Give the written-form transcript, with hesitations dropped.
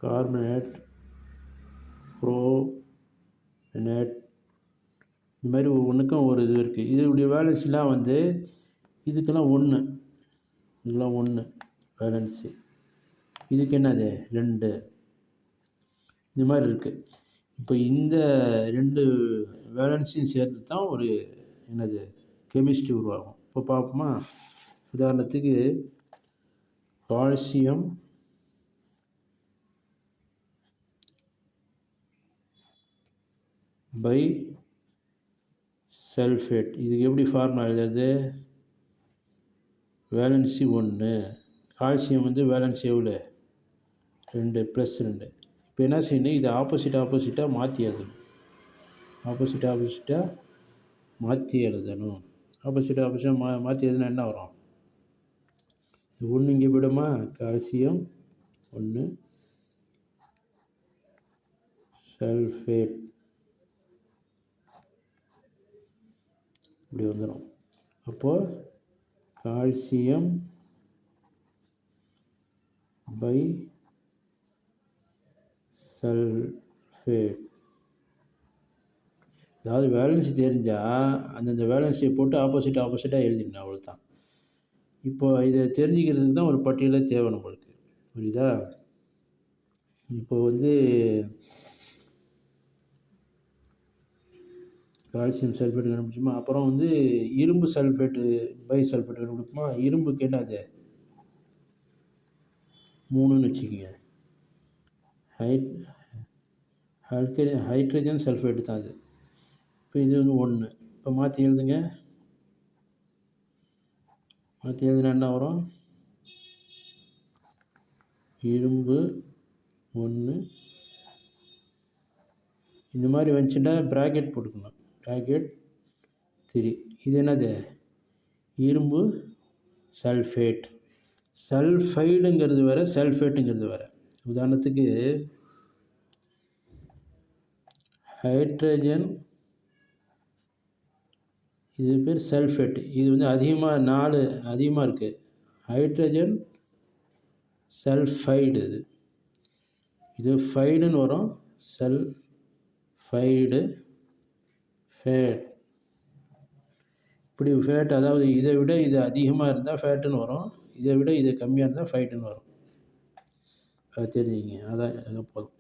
Carbonate, ப்ரோனேட், இந்த மாதிரி ஒவ்வொன்றுக்கும் ஒரு இது இருக்குது. இதனுடைய வேலன்சிலாம் வந்து இதுக்கெல்லாம் 1, இதெல்லாம் 1 வேலன்சி, இதுக்கு என்னது 2, இந்த மாதிரி இருக்குது. இப்போ இந்த 2 வேலன்ஸையும் சேர்த்து தான் ஒரு என்னது கெமிஸ்ட்ரி உருவாகும். இப்போ பார்ப்போமா? உதாரணத்துக்கு கால்சியம் பை சல்ஃபேட், இதுக்கு எப்படி ஃபார்முலா எழுதுறது? வேலன்சி 1, கால்சியம் வந்து வேலன்சி எவ்வளோ 2 + 2. இப்போ என்ன செய்யணும்? இதை ஆப்போசிட்டாக மாற்றி எழுதணும். ஆப்போசிட்டாக மாற்றி எழுதணும். மாற்றி எழுதுனா என்ன வரும்? 1 இங்கே போய்டுமா? கால்சியம் 1, சல்ஃபேட் இப்படி வந்துடும். அப்போது கால்சியம் பை சல்ஃபேட். அதாவது வேலன்சி தெரிஞ்சால் அந்தந்த வேலன்சியை போட்டு ஆப்போசிட்டாக எழுதிடணும், அவ்வளோதான். இப்போ இதை தெரிஞ்சுக்கிறதுக்கு தான் ஒரு பட்டியலே தேவை நம்மளுக்கு, புரியுதா? இப்போ வந்து கால்சியம் சல்ஃபேட் கண்டுபிடிச்சோமா, அப்புறம் வந்து இரும்பு சல்ஃபேட்டு பை சல்ஃபேட் கண்டுபிடிப்போமா. இரும்புக்கு என்னது 3ன்னு வச்சுக்கோங்க. ஹைட்ரஜன் சல்ஃபேட்டு தான் அது. இப்போ இது வந்து 1. இப்போ மாற்றி எழுதுங்க. மாற்றி எழுதுனா என்ன வரும்? இரும்பு 1, இந்த மாதிரி வந்துச்சுன்னா ப்ராக்கெட் போட்டுக்கணும், ப்ராக்கெட் 3. இது என்னது? இரும்பு சல்ஃபேட். சல்ஃபைடுங்கிறது வேறு, சல்ஃபேட்டுங்கிறது வேறு. உதாரணத்துக்கு ஹைட்ரஜன், இது பேர் சல்ஃபேட். இது வந்து அதிகமாக 4 அதிகமாக இருக்குது. ஹைட்ரஜன் சல்ஃபைடு, இது ஃபைடுன்னு வரும். சல்ஃபைடு, ஃபேட், இப்படி ஃபேட். அதாவது இதை விட இது அதிகமாக இருந்தால் ஃபேட்டுன்னு வரும், இதை விட இது கம்மியாக இருந்தால் ஃபைட்டுன்னு வரும். அது தெரிஞ்சுங்க. அதான் போதும்.